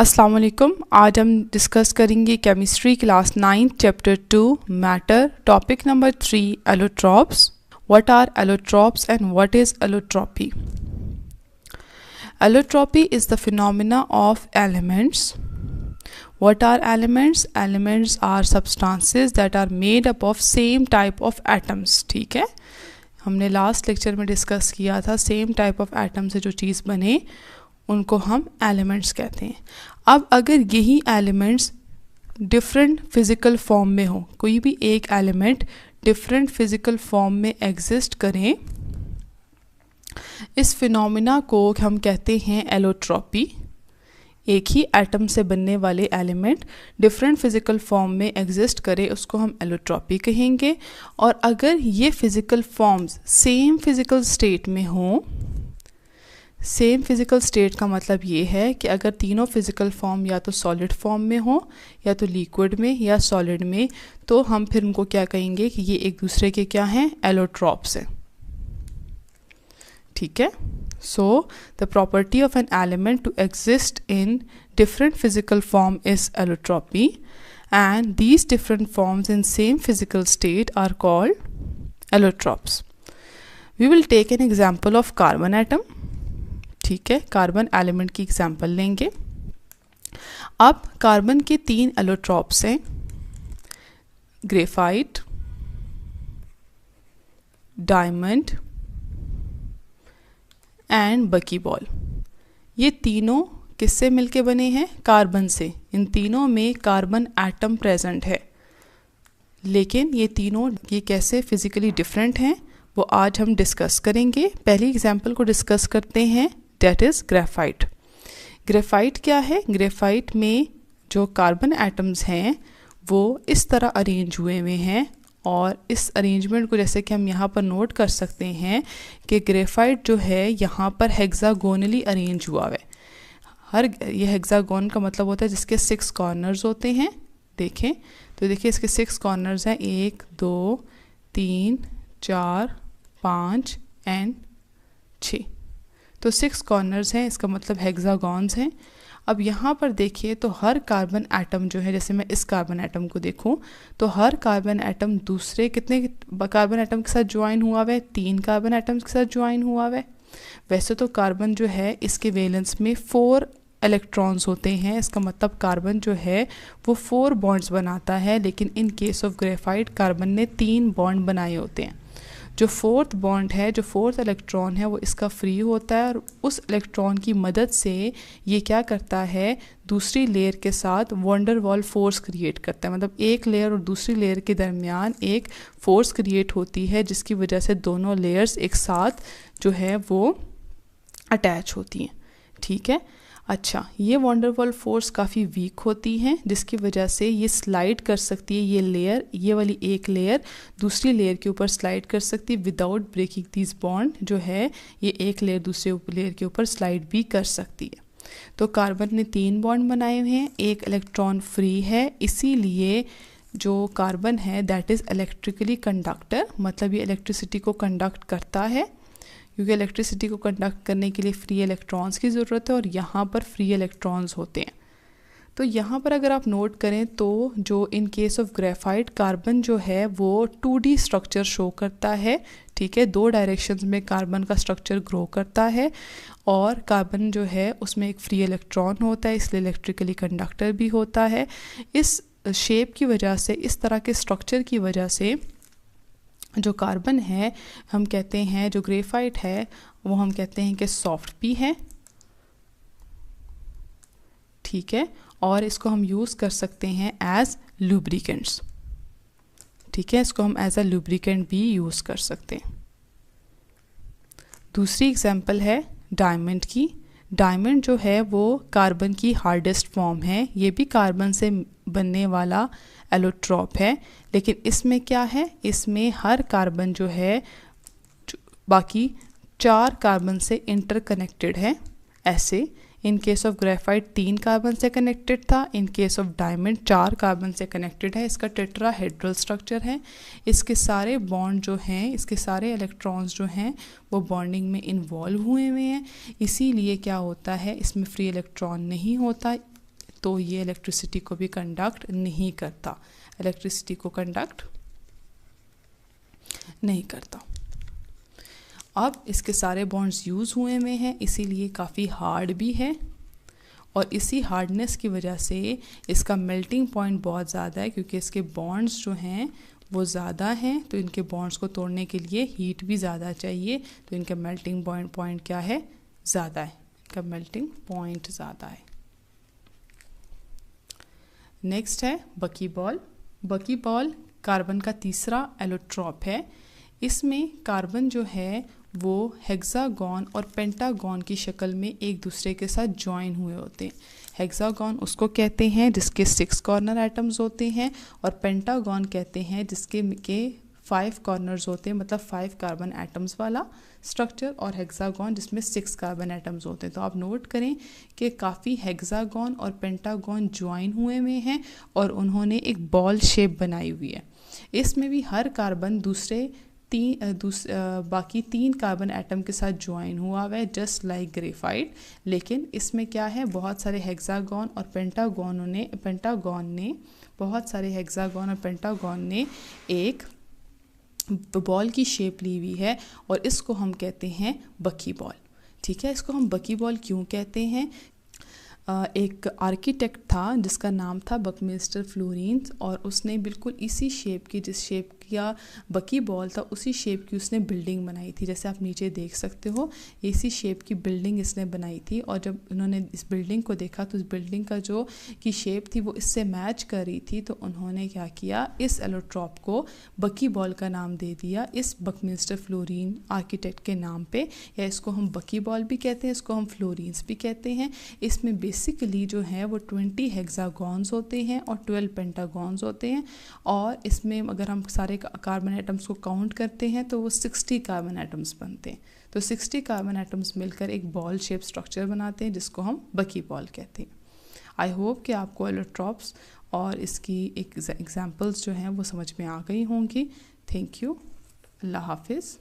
अस्सलाम वालेकुम। आज हम डिस्कस करेंगे chemistry class 9 chapter 2 matter, topic number 3 allotropes. What are allotropes and what is allotropy? Allotropy is the phenomena of elements. What are elements? Elements are substances that are made up of same type of atoms. ठीक है, हमने last lecture में discuss किया था same type of atom से जो चीज़ बने उनको हम एलिमेंट्स कहते हैं। अब अगर यही एलिमेंट्स डिफरेंट फिज़िकल फॉर्म में हो, कोई भी एक एलिमेंट डिफरेंट फिज़िकल फॉर्म में एग्जिस्ट करें, इस फिनोमिना को हम कहते हैं एलोट्रॉपी। एक ही एटम से बनने वाले एलिमेंट डिफरेंट फिज़िकल फॉर्म में एग्जिस्ट करे उसको हम एलोट्रॉपी कहेंगे। और अगर ये physical forms same physical state में हों, सेम फिज़िकल स्टेट का मतलब ये है कि अगर तीनों फिज़िकल फॉर्म या तो सॉलिड फॉर्म में हो या तो लिक्विड में या सॉलिड में, तो हम फिर उनको क्या कहेंगे कि ये एक दूसरे के क्या हैं, एलोट्रॉप्स हैं। ठीक है, so the property of an element to exist in different physical form is allotropy and these different forms in same physical state are called allotropes. We will take an example of carbon atom. ठीक है, carbon element की example लेंगे। अब carbon के 3 allotropes हैं, graphite, diamond and बकीबॉल। ये तीनों किससे मिलके बने हैं? कार्बन से। इन तीनों में कार्बन एटम प्रेजेंट है, लेकिन ये तीनों ये कैसे फिजिकली डिफरेंट हैं वो आज हम डिस्कस करेंगे। पहली एग्जांपल को डिस्कस करते हैं, दैट इज़ ग्रेफाइट। ग्रेफाइट क्या है? ग्रेफाइट में जो कार्बन एटम्स हैं वो इस तरह अरेंज हुए हुए हैं, और इस अरेंजमेंट को जैसे कि हम यहाँ पर नोट कर सकते हैं कि ग्रेफाइट जो है यहाँ पर हेक्सागोनली अरेंज हुआ है। ये हेक्सागोन का मतलब होता है जिसके 6 कॉर्नर्स होते हैं। देखें तो देखिए इसके 6 कॉर्नर्स हैं, 1 2 3 4 5 एंड 6। तो 6 कॉर्नर्स हैं, इसका मतलब हेक्सागॉन्स हैं। अब यहाँ पर देखिए तो हर कार्बन एटम जो है, जैसे मैं इस कार्बन एटम को देखूँ तो हर कार्बन एटम दूसरे कितने कार्बन एटम के साथ ज्वाइन हुआ हुआ है? 3 कार्बन एटम्स के साथ ज्वाइन हुआ हुआ है। वैसे तो कार्बन जो है इसके वैलेंस में 4 इलेक्ट्रॉन्स होते हैं, इसका मतलब कार्बन जो है वो 4 बॉन्ड्स बनाता है, लेकिन in case of graphite carbon ने 3 बॉन्ड बनाए होते हैं। जो 4th बॉन्ड है, जो 4th इलेक्ट्रॉन है वो इसका फ्री होता है, और उस इलेक्ट्रॉन की मदद से ये क्या करता है, दूसरी लेयर के साथ वंडर वॉल फोर्स क्रिएट करता है। मतलब एक लेयर और दूसरी लेयर के दरमियान एक फोर्स क्रिएट होती है, जिसकी वजह से दोनों लेयर्स एक साथ जो है वो अटैच होती हैं। ठीक है, अच्छा, ये वंडरवॉल फोर्स काफ़ी वीक होती हैं, जिसकी वजह से ये स्लाइड कर सकती है, ये लेयर, ये वाली एक लेयर दूसरी लेयर के ऊपर स्लाइड कर सकती है विदाउट ब्रेकिंग दिस बॉन्ड। जो है ये एक लेयर दूसरे लेयर के ऊपर स्लाइड भी कर सकती है। तो कार्बन ने 3 बॉन्ड बनाए हुए हैं, एक इलेक्ट्रॉन फ्री है, इसीलिए जो कार्बन है दैट इज़ इलेक्ट्रिकली कंडक्टर, मतलब ये इलेक्ट्रिसिटी को कंडक्ट करता है, क्योंकि इलेक्ट्रिसिटी को कंडक्ट करने के लिए फ्री इलेक्ट्रॉन्स की ज़रूरत है, और यहाँ पर फ्री इलेक्ट्रॉन्स होते हैं। तो यहाँ पर अगर आप नोट करें तो जो in case of graphite carbon जो है वो 2D स्ट्रक्चर शो करता है। ठीक है, 2 डायरेक्शंस में कार्बन का स्ट्रक्चर ग्रो करता है, और कार्बन जो है उसमें एक फ्री इलेक्ट्रॉन होता है, इसलिए इलेक्ट्रिकली कंडक्टर भी होता है। इस शेप की वजह से, इस तरह के स्ट्रक्चर की वजह से जो कार्बन है हम कहते हैं, जो ग्रेफाइट है वो हम कहते हैं कि सॉफ्ट भी है। ठीक है, और इसको हम यूज़ कर सकते हैं एज लुब्रिकेंट्स। ठीक है, इसको हम एज अ लुब्रिकेंट भी यूज़ कर सकते हैं। दूसरी एग्जांपल है डायमंड की। डायमंड जो है वो कार्बन की हार्डेस्ट फॉर्म है, ये भी कार्बन से बनने वाला एलोट्रॉप है, लेकिन इसमें क्या है, इसमें हर कार्बन जो है बाकी 4 कार्बन से इंटरकनेक्टेड है। ऐसे in case of graphite 3 carbon से कनेक्टेड था, in case of diamond 4 carbon से कनेक्टेड है। इसका टेट्राहेड्रल स्ट्रक्चर है, इसके सारे बॉन्ड जो हैं, इसके सारे इलेक्ट्रॉन्स जो हैं वो बॉन्डिंग में इन्वॉल्व हुए हुए हैं। इसीलिए क्या होता है, इसमें फ्री इलेक्ट्रॉन नहीं होता, तो ये इलेक्ट्रिसिटी को भी कंडक्ट नहीं करता, इलेक्ट्रिसिटी को कंडक्ट नहीं करता। अब इसके सारे बॉन्ड्स यूज़ हुए में हैं, इसीलिए काफ़ी हार्ड भी है और इसी हार्डनेस की वजह से इसका मेल्टिंग पॉइंट बहुत ज़्यादा है, क्योंकि इसके बॉन्ड्स जो हैं वो ज़्यादा हैं, तो इनके बॉन्ड्स को तोड़ने के लिए हीट भी ज़्यादा चाहिए, तो इनका मेल्टिंग पॉइंट क्या है, ज़्यादा है, इनका मेल्टिंग पॉइंट ज़्यादा है। नेक्स्ट है बकीबॉल। बकीबॉल कार्बन का तीसरा एलोट्रॉप है। इसमें कार्बन जो है वो हेक्सागन और पेंटागन की शक्ल में एक दूसरे के साथ ज्वाइन हुए होते हैं। हेक्सागन उसको कहते हैं जिसके 6 कॉर्नर एटम्स होते हैं, और पेंटागन कहते हैं जिसके 5 कॉर्नर्स होते हैं, मतलब 5 कार्बन एटम्स वाला स्ट्रक्चर, और हेक्सागन जिसमें 6 कार्बन एटम्स होते हैं। तो आप नोट करें कि काफ़ी हेक्सागन और पेंटागन ज्वाइन हुए में हैं और उन्होंने एक बॉल शेप बनाई हुई है। इसमें भी हर कार्बन बाकी 3 कार्बन एटम के साथ ज्वाइन हुआ है, जस्ट लाइक ग्रेफाइट। लेकिन इसमें क्या है, बहुत सारे हेक्सागन और पेंटागन ने बहुत सारे हेक्सागन और पेंटागन ने एक बॉल की शेप ली हुई है, और इसको हम कहते हैं बकीबॉल। ठीक है, इसको हम बकीबॉल क्यों कहते हैं? एक आर्किटेक्ट था जिसका नाम था बकमिंस्टर फ्लोरेंस, और उसने बिल्कुल इसी शेप की, जिस शेप का बकी बॉल था उसी शेप की उसने बिल्डिंग बनाई थी। जैसे आप नीचे देख सकते हो, इसी शेप की बिल्डिंग इसने बनाई थी, और जब उन्होंने इस बिल्डिंग को देखा तो इस बिल्डिंग का जो की शेप थी वो इससे मैच कर रही थी, तो उन्होंने क्या किया, इस एलोट्रॉप को बकी बॉल का नाम दे दिया इस बकमिंस्टर फ्लोरेंस आर्किटेक्ट के नाम पे, या इसको हम बकी बॉल भी कहते हैं, इसको हम फ्लोरेंस भी कहते हैं। इसमें बेसिकली जो है वो 20 हेक्सागन्स होते हैं और 12 पेंटागन्स होते हैं, और इसमें अगर हम सारे कार्बन एटम्स को काउंट करते हैं तो वो 60 कार्बन एटम्स बनते हैं। तो 60 कार्बन एटम्स मिलकर एक बॉल शेप स्ट्रक्चर बनाते हैं जिसको हम बकी बॉल कहते हैं। आई होप कि आपको एलोट्रॉप्स और इसकी एग्जाम्पल्स जो हैं वो समझ में आ गई होंगी। थैंक यू, अल्लाह हाफिज़।